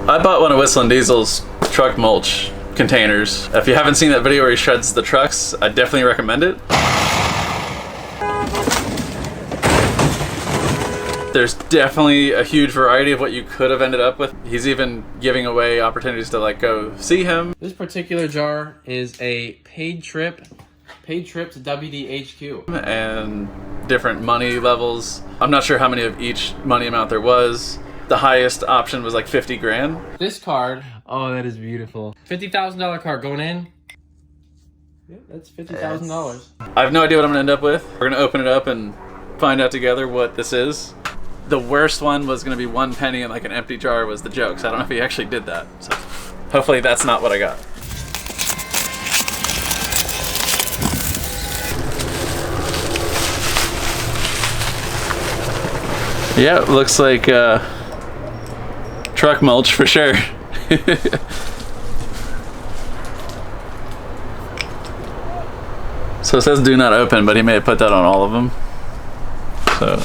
I bought one of WhistlinDiesel's truck mulch containers. If you haven't seen that video where he shreds the trucks, I definitely recommend it. There's definitely a huge variety of what you could have ended up with. He's even giving away opportunities to like go see him. This particular jar is a paid trip to WDHQ. And different money levels. I'm not sure how many of each money amount there was. The highest option was like 50 grand. This card, oh, that is beautiful. $50,000 card going in. Yeah, that's $50,000. I have no idea what I'm gonna end up with. We're gonna open it up and find out together what this is. The worst one was gonna be 1 penny and like an empty jar was the joke. So I don't know if he actually did that. So hopefully that's not what I got. Yeah, it looks like truck mulch for sure. So it says do not open, but he may have put that on all of them. So.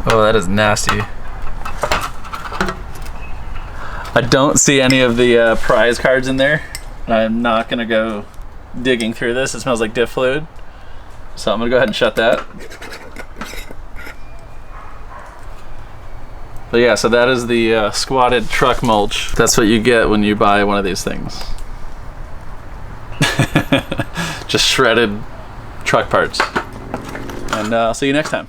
Oh, that is nasty. I don't see any of the prize cards in there. I'm not gonna go digging through this. It smells like diff fluid. So I'm gonna go ahead and shut that. But yeah, so that is the squatted truck mulch. That's what you get when you buy one of these things. Just shredded truck parts. And I'll see you next time.